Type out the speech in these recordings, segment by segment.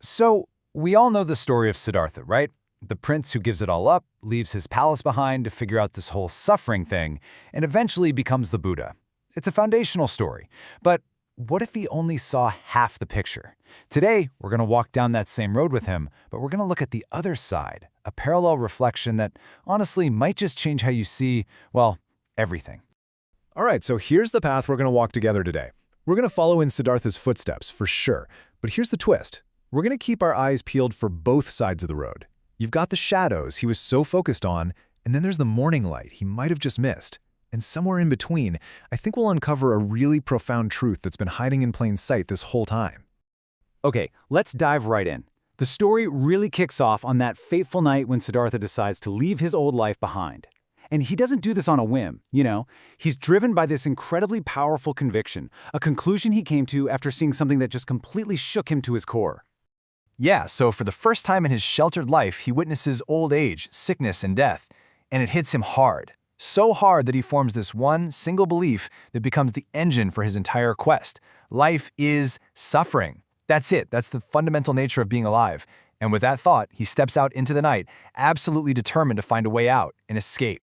So, we all know the story of Siddhartha, right? The prince who gives it all up, leaves his palace behind to figure out this whole suffering thing, and eventually becomes the Buddha. It's a foundational story. But what if he only saw half the picture? Today, we're going to walk down that same road with him, but we're going to look at the other side, a parallel reflection that honestly might just change how you see, well, everything. All right, so here's the path we're going to walk together today. We're going to follow in Siddhartha's footsteps, for sure. But here's the twist. We're going to keep our eyes peeled for both sides of the road. You've got the shadows he was so focused on, and then there's the morning light he might have just missed. And somewhere in between, I think we'll uncover a really profound truth that's been hiding in plain sight this whole time. Okay, let's dive right in. The story really kicks off on that fateful night when Siddhartha decides to leave his old life behind. And he doesn't do this on a whim, He's driven by this incredibly powerful conviction, a conclusion he came to after seeing something that just completely shook him to his core. Yeah, so for the first time in his sheltered life, he witnesses old age, sickness, and death. And it hits him hard. So hard that he forms this one single belief that becomes the engine for his entire quest. Life is suffering. That's it. That's the fundamental nature of being alive. And with that thought, he steps out into the night, absolutely determined to find a way out and escape.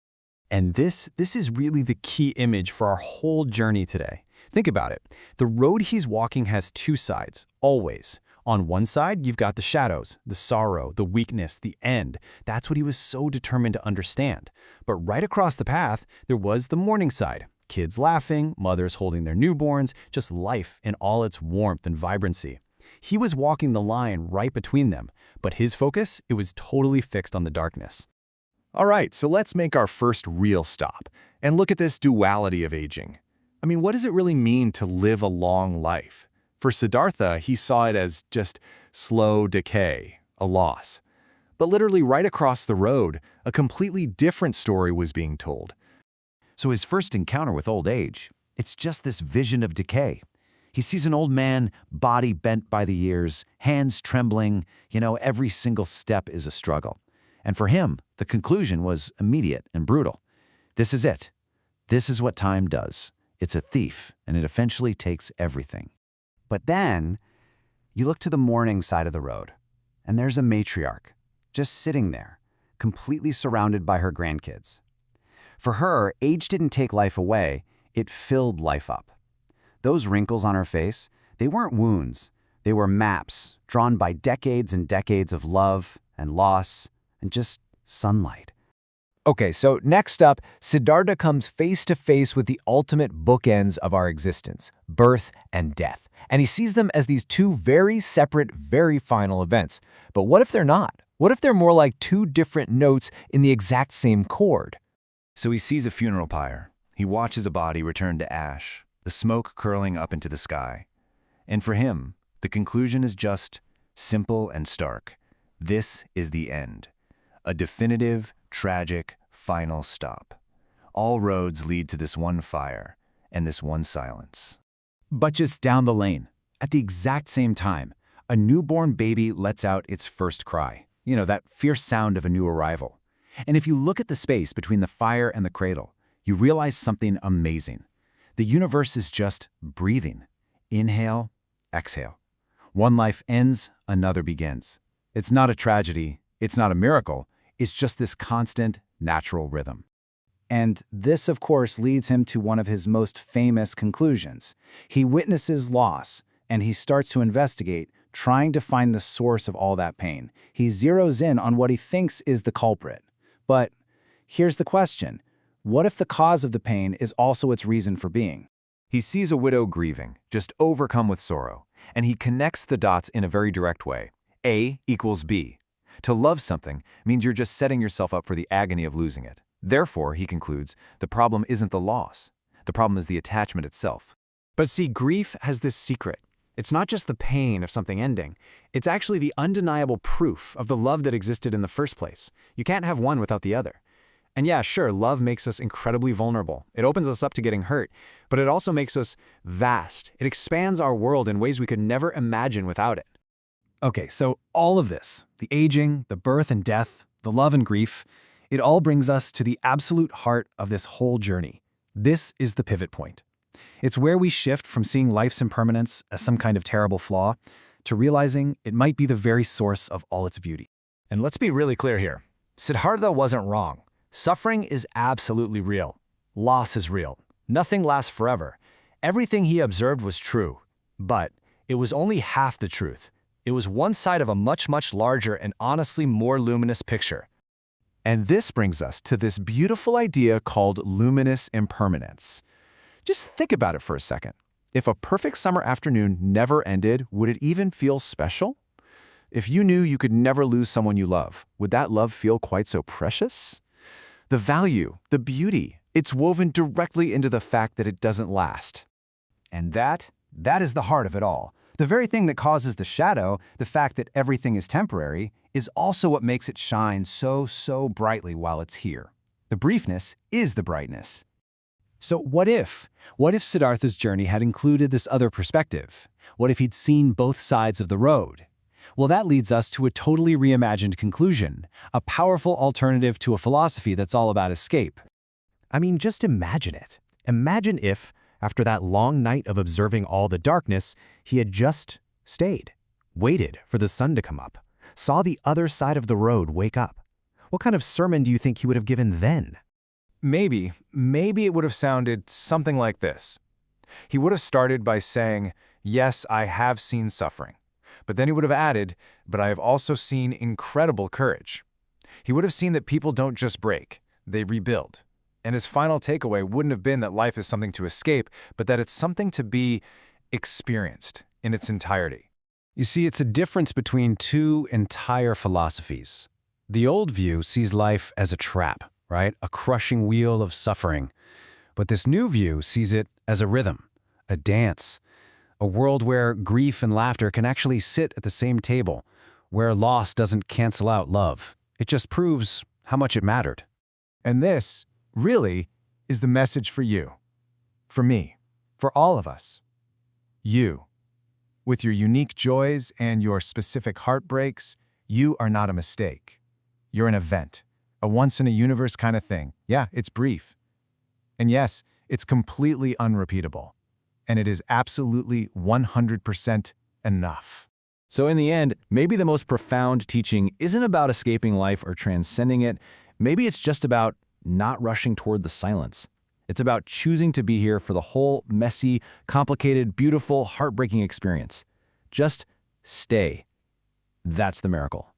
And this is really the key image for our whole journey today. Think about it. The road he's walking has two sides, always. On one side, you've got the shadows, the sorrow, the weakness, the end. That's what he was so determined to understand. But right across the path, there was the morning side. Kids laughing, mothers holding their newborns, just life in all its warmth and vibrancy. He was walking the line right between them, but his focus, it was totally fixed on the darkness. All right, so let's make our first real stop and look at this duality of aging. I mean, what does it really mean to live a long life? For Siddhartha, he saw it as just slow decay, a loss. But literally right across the road, a completely different story was being told. So his first encounter with old age, it's just this vision of decay. He sees an old man, body bent by the years, hands trembling, every single step is a struggle. And for him, the conclusion was immediate and brutal. This is it. This is what time does. It's a thief, and it eventually takes everything. But then, you look to the morning side of the road, and there's a matriarch, just sitting there, completely surrounded by her grandkids. For her, age didn't take life away, it filled life up. Those wrinkles on her face, they weren't wounds, they were maps drawn by decades and decades of love and loss and just sunlight. Okay, so next up, Siddhartha comes face to face with the ultimate bookends of our existence, birth and death. And he sees them as these two very separate, very final events. But what if they're not? What if they're more like two different notes in the exact same chord? So he sees a funeral pyre. He watches a body return to ash, the smoke curling up into the sky. And for him, the conclusion is just simple and stark. This is the end. A definitive, tragic, final stop. All roads lead to this one fire and this one silence. But just down the lane, at the exact same time, a newborn baby lets out its first cry. That fierce sound of a new arrival. And if you look at the space between the fire and the cradle, you realize something amazing. The universe is just breathing. Inhale, exhale. One life ends, another begins. It's not a tragedy, it's not a miracle, it's just this constant, natural rhythm. And this, of course, leads him to one of his most famous conclusions. He witnesses loss, and he starts to investigate, trying to find the source of all that pain. He zeroes in on what he thinks is the culprit. But here's the question. What if the cause of the pain is also its reason for being? He sees a widow grieving, just overcome with sorrow, and he connects the dots in a very direct way. A equals B. To love something means you're just setting yourself up for the agony of losing it. Therefore, he concludes, the problem isn't the loss. The problem is the attachment itself. But see, grief has this secret. It's not just the pain of something ending. It's actually the undeniable proof of the love that existed in the first place. You can't have one without the other. And yeah, sure, love makes us incredibly vulnerable. It opens us up to getting hurt, but it also makes us vast. It expands our world in ways we could never imagine without it. Okay, so all of this, the aging, the birth and death, the love and grief, it all brings us to the absolute heart of this whole journey. This is the pivot point. It's where we shift from seeing life's impermanence as some kind of terrible flaw to realizing it might be the very source of all its beauty. And let's be really clear here. Siddhartha wasn't wrong. Suffering is absolutely real. Loss is real. Nothing lasts forever. Everything he observed was true. But it was only half the truth. It was one side of a much, much larger and honestly more luminous picture. And this brings us to this beautiful idea called luminous impermanence. Just think about it for a second. If a perfect summer afternoon never ended, would it even feel special? If you knew you could never lose someone you love, would that love feel quite so precious? The value, the beauty, it's woven directly into the fact that it doesn't last. And that is the heart of it all. The very thing that causes the shadow, the fact that everything is temporary, is also what makes it shine so, so brightly while it's here. The briefness is the brightness. So what if? What if Siddhartha's journey had included this other perspective? What if he'd seen both sides of the road? Well, that leads us to a totally reimagined conclusion, a powerful alternative to a philosophy that's all about escape. I mean, just imagine it. Imagine if, after that long night of observing all the darkness, he had just stayed, waited for the sun to come up, saw the other side of the road wake up. What kind of sermon do you think he would have given then? Maybe it would have sounded something like this. He would have started by saying, "Yes, I have seen suffering." But then he would have added, "But I have also seen incredible courage." He would have seen that people don't just break, they rebuild. And his final takeaway wouldn't have been that life is something to escape, but that it's something to be experienced in its entirety. You see, it's a difference between two entire philosophies. The old view sees life as a trap, right? A crushing wheel of suffering. But this new view sees it as a rhythm, a dance, a world where grief and laughter can actually sit at the same table, where loss doesn't cancel out love. It just proves how much it mattered. And this, really, is the message for you, for me, for all of us. You, with your unique joys and your specific heartbreaks, you are not a mistake. You're an event, a once-in-a-universe kind of thing. Yeah, it's brief. And yes, it's completely unrepeatable. And it is absolutely 100% enough. So in the end, maybe the most profound teaching isn't about escaping life or transcending it. Maybe it's just about not rushing toward the silence. It's about choosing to be here for the whole messy, complicated, beautiful, heartbreaking experience. Just stay. That's the miracle.